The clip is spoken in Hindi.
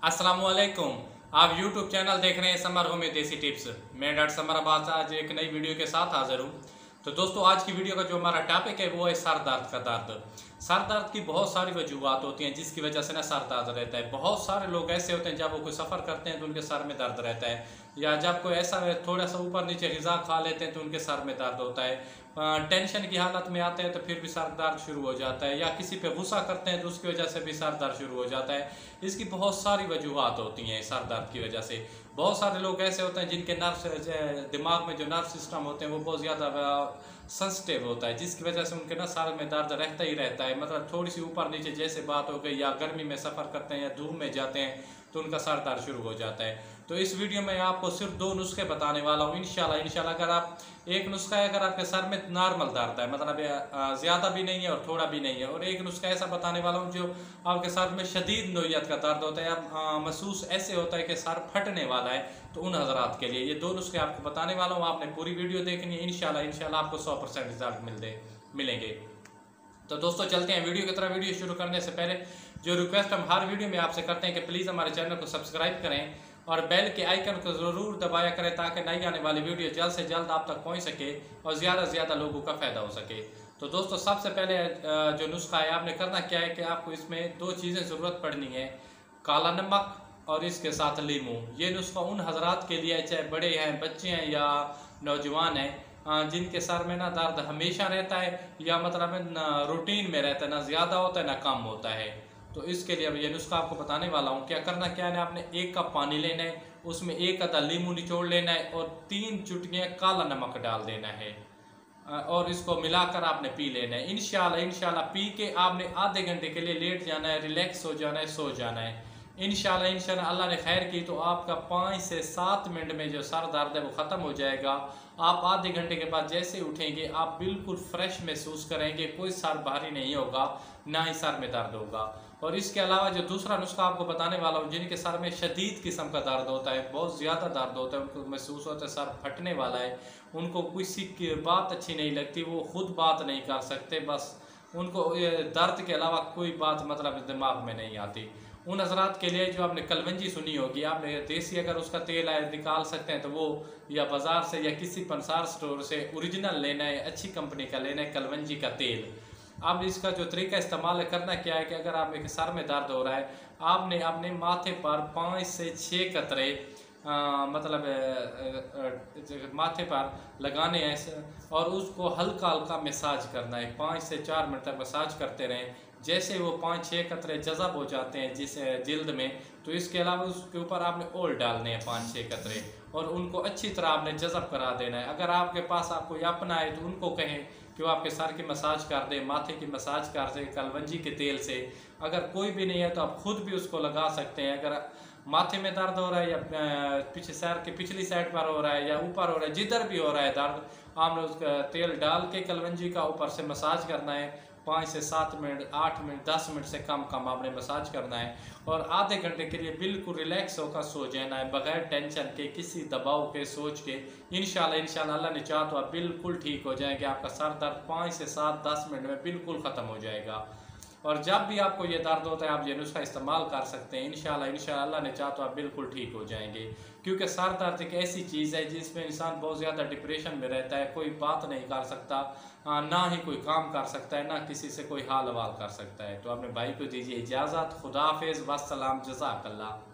अस्सलामुअलैकुम। आप YouTube चैनल देख रहे हैं समर होम में देसी टिप्स। मैं डॉक्टर समर अब्बास आज एक नई वीडियो के साथ हाजिर हूँ। तो दोस्तों, आज की वीडियो का जो हमारा टॉपिक है वो है सर दर्द का दर्द। सर दर्द की बहुत सारी वजूहत होती हैं जिसकी वजह से ना सर दर्द रहता है। बहुत सारे लोग ऐसे होते हैं जब वो कोई सफ़र करते हैं तो उनके सर में दर्द रहता है, या जब कोई ऐसा थोड़ा सा ऊपर नीचे ग़िज़ा खा लेते हैं तो उनके सर में दर्द होता है। टेंशन की हालत में आते हैं तो फिर भी सर दर्द शुरू हो जाता है, या किसी पे गुस्सा करते हैं तो उसकी वजह से भी सर दर्द शुरू हो जाता है। इसकी बहुत सारी वजूहत होती हैं सर दर्द की वजह से। बहुत सारे लोग ऐसे होते हैं जिनके दिमाग में जो नर्व सिस्टम होते हैं वो बहुत ज़्यादा सेंसिटिव होता है, जिसकी वजह से उनके ना सर में दर्द रहता ही रहता है। मतलब थोड़ी सी ऊपर नीचे जैसे बात हो गई, या गर्मी में सफ़र करते हैं या धूप में जाते हैं तो उनका सर दर्द शुरू हो जाता है। तो इस वीडियो में आपको सिर्फ 2 नुस्खे बताने वाला हूँ। इंशाल्लाह अगर आप एक नुस्खा है, अगर आपके सर में नॉर्मल दर्द है, मतलब ज़्यादा भी नहीं है और थोड़ा भी नहीं है, और एक नुस्खा ऐसा बताने वाला हूँ जो आपके सर में शदीद नोयत का दर्द होता है या महसूस ऐसे होता है कि सर फटने वाला है, तो उन हजरात के लिए ये 2 नुस्खे आपको बताने वाला हूँ। आपने पूरी वीडियो देखनी है। इंशाल्लाह आपको 100% रिजल्ट मिलेंगे। तो दोस्तों, चलते हैं वीडियो की तरह। वीडियो शुरू करने से पहले जो रिक्वेस्ट हम हर वीडियो में आपसे करते हैं कि प्लीज़ हमारे चैनल को सब्सक्राइब करें और बेल के आइकन को ज़रूर दबाया करें ताकि नई आने वाली वीडियो जल्द से जल्द आप तक पहुंच सके और ज़्यादा से ज़्यादा लोगों का फ़ायदा हो सके। तो दोस्तों, सबसे पहले जो नुस्खा है, आपने करना क्या है कि आपको इसमें 2 चीज़ें ज़रूरत पड़नी है, काला नमक और इसके साथ लीमू। ये नुस्खा उन हजरात के लिए, चाहे बड़े हैं, बच्चे हैं या नौजवान हैं, जिनके सर में ना दर्द हमेशा रहता है या मतलब रूटीन में रहता है, ना ज़्यादा होता है ना कम होता है। तो इसके लिए अब ये नुस्खा आपको बताने वाला हूँ। क्या करना क्या है, आपने 1 कप पानी लेना है, उसमें 1 अदा लीमू निचोड़ लेना है और 3 चुटकियाँ काला नमक डाल देना है और इसको मिलाकर आपने पी लेना है। इंशाल्लाह पी के आपने आधे घंटे के लिए लेट जाना है, रिलैक्स हो जाना है, सो जाना है। इंशाल्लाह अल्लाह ने खैर की तो आपका 5 से 7 मिनट में जो सर दर्द है वो ख़त्म हो जाएगा। आप आधे घंटे के बाद जैसे उठेंगे आप बिल्कुल फ्रेश महसूस करेंगे, कोई सर भारी नहीं होगा, ना ही सर में दर्द होगा। और इसके अलावा जो दूसरा नुस्खा आपको बताने वाला हूँ, जिनके सर में शदीद किस्म का दर्द होता है, बहुत ज़्यादा दर्द होता है, उनको महसूस होता है सर फटने वाला है, उनको किसी की बात अच्छी नहीं लगती, वो खुद बात नहीं कर सकते, बस उनको दर्द के अलावा कोई बात मतलब दिमाग में नहीं आती। उन हजरात के लिए जो आपने कलवंजी सुनी होगी, आपने देसी अगर उसका तेल निकाल सकते हैं तो वो, या बाज़ार से या किसी पंसार स्टोर से ओरिजिनल लेना है, अच्छी कंपनी का लेना है कलवंजी का तेल। अब इसका जो तरीका इस्तेमाल करना क्या है कि अगर आप एक सर में दर्द हो रहा है, आपने अपने माथे पर 5 से 6 कतरे मतलब माथे पर लगाने हैं और उसको हल्का हल्का मसाज करना है। 5 से 4 मिनट तक मसाज करते रहें। जैसे वो 5-6 कतरे जज़ब हो जाते हैं जिस जिल्द में, तो इसके अलावा उसके ऊपर आपने ओल डालने हैं 5-6 कतरे और उनको अच्छी तरह आपने जज़ब करा देना है। अगर आपके पास आप कोई अपना है तो उनको कहें कि वो आपके सर की मसाज कर दे, माथे की मसाज कर दे कलवंजी के तेल से। अगर कोई भी नहीं है तो आप खुद भी उसको लगा सकते हैं। अगर माथे में दर्द हो रहा है या पीछे सर के पिछली साइड पर हो रहा है या ऊपर हो रहा है, जिधर भी हो रहा है दर्द, आपने उसका तेल डाल के कलवंजी का ऊपर से मसाज करना है। 5 से 7 मिनट, 8 मिनट, 10 मिनट से कम आपने मसाज करना है और आधे घंटे के लिए बिल्कुल रिलैक्स होकर सो जाना है, बगैर टेंशन के, किसी दबाव के, सोच के। इंशाल्लाह अल्लाह ने चाहा तो आप बिल्कुल ठीक हो जाएंगे। आपका सर दर्द 5 से 7-10 मिनट में बिल्कुल ख़त्म हो जाएगा। और जब भी आपको ये दर्द होता है आप ये नुस्खा इस्तेमाल कर सकते हैं। इंशाल्लाह अल्लाह ने चाहा तो आप बिल्कुल ठीक हो जाएंगे, क्योंकि सर दर्द एक ऐसी चीज़ है जिसमें इंसान बहुत ज़्यादा डिप्रेशन में रहता है, कोई बात नहीं कर सकता, ना ही कोई काम कर सकता है, ना किसी से कोई हाल हवाल कर सकता है। तो अपने भाई को दीजिए इजाज़त। खुदा हाफिज़, वस्सलाम, जज़ाकल्लाह।